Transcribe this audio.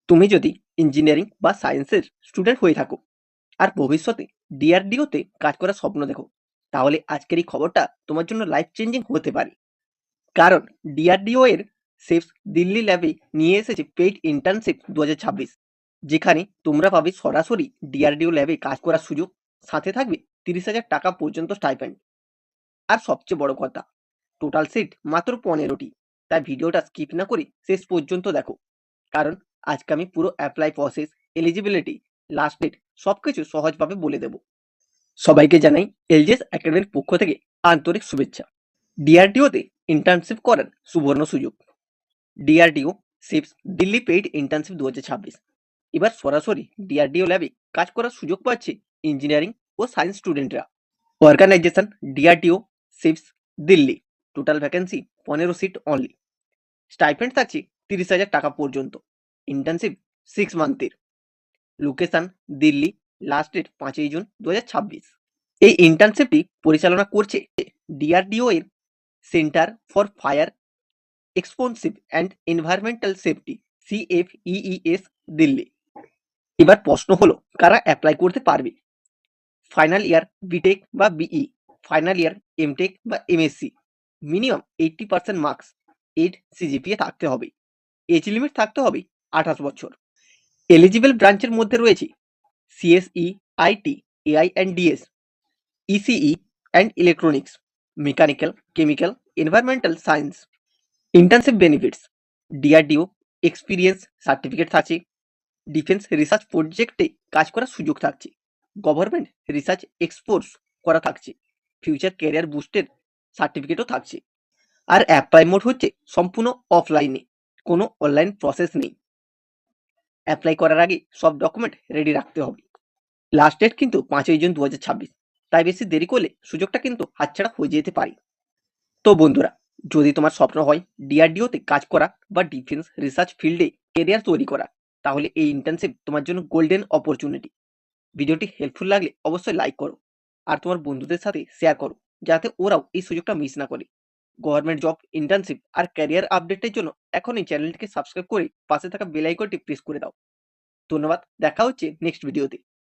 তুমি যদি ইঞ্জিনিয়ারিং বা সায়েন্সের স্টুডেন্ট হয়ে থাকো আর ভবিষ্যতে ডিআরডিওতে কাজ করার স্বপ্ন দেখো, তাহলে আজকের এই খবরটা তোমার জন্য লাইফ চেঞ্জিং হতে পারে। কারণ ডিআরডিও এর সেফ দিল্লি ল্যাবে নিয়ে এসেছে পেইড ইন্টার্নশিপ 2026, যেখানে তোমরা পাবে সরাসরি ডিআরডিও ল্যাবে কাজ করার সুযোগ, সাথে থাকবে 30,000 টাকা পর্যন্ত স্টাইপেন্ড। আর সবচেয়ে বড় কথা, টোটাল সিট মাত্র 15টি। তাই ভিডিওটা স্কিপ না করে শেষ পর্যন্ত দেখো, কারণ আজকে আমি পুরো apply process, eligibility, last date সবকিছু সহজভাবে বলে দেব। সবাইকে জানাই এলজেস একাডেমির পক্ষ থেকে আন্তরিক শুভেচ্ছা। ডিআরডিওতে ইন্টার্নশিপ করার সুবর্ণ সুযোগ। DRDO CFEES Delhi paid internship 2026। এবার সরাসরি ডিআরডিও ল্যাবে কাজ করার সুযোগ পাচ্ছে ইঞ্জিনিয়ারিং ও সায়েন্স স্টুডেন্টরা। Organisation DRDO CFEES Delhi. Total vacancy 15 seat only. Stipend থাকছে 30,000 টাকা পর্যন্ত। ইন্টার্নশিপ 6 মান্থের। লোকেশন দিল্লি। লাস্ট ডেট 5ই জুন 2026। এই ইন্টার্নশিপটি পরিচালনা করছে ডিআরডিও এর centre for fire explosive and environmental safety, CFEES Delhi. এবার প্রশ্ন হলো, কারা অ্যাপ্লাই করতে পারবে? ফাইনাল ইয়ার বিটেক বা বিই, ফাইনাল ইয়ার এমটেক বা এমএসসি, মিনিমাম 80% মার্কস, 8 সিজিপিএ থাকতে হবে। এজ লিমিট থাকতে হবে 28 বছর। এলিজিবল ব্রাঞ্চের মধ্যে রয়েছে CSE, IT, AI and DS, ECE and electronics, mechanical, chemical, environmental science. Internship benefits: DRDO experience certificate থাকছে, ডিফেন্স রিসার্চ প্রজেক্টে কাজ করার সুযোগ থাকছে, গভর্নমেন্ট রিসার্চ এক্সপোর্টস করা থাকছে, ফিউচার ক্যারিয়ার বুস্টের সার্টিফিকেটও থাকছে। আর অ্যাপ্লাই মোড হচ্ছে সম্পূর্ণ অফলাইনে, কোনো অনলাইন প্রসেস নেই। অ্যাপ্লাই করার আগে সব ডকুমেন্ট রেডি রাখতে হবে। লাস্ট ডেট কিন্তু 5ই জুন 2026, তাই বেশি দেরি করলে সুযোগটা কিন্তু হাতছাড়া হয়ে যেতে পারে। তো বন্ধুরা, যদি তোমার স্বপ্ন হয় ডিআরডিওতে কাজ করা বা ডিফেন্স রিসার্চ ফিল্ডে কেরিয়ার তৈরি করা, তাহলে এই ইন্টার্নশিপ তোমার জন্য গোল্ডেন অপরচুনিটি। ভিডিওটি হেল্পফুল লাগলে অবশ্যই লাইক করো আর তোমার বন্ধুদের সাথে শেয়ার করো, যাতে ওরাও এই সুযোগটা মিস না করে। গভর্নমেন্ট জব, ইন্টার্নশিপ আর ক্যারিয়ার আপডেটের জন্য এখনই চ্যানেলটিকে সাবস্ক্রাইব করে পাশে থাকা বেল আইকনটি প্রেস করে দাও। ধন্যবাদ, দেখা হচ্ছে নেক্সট ভিডিওতে।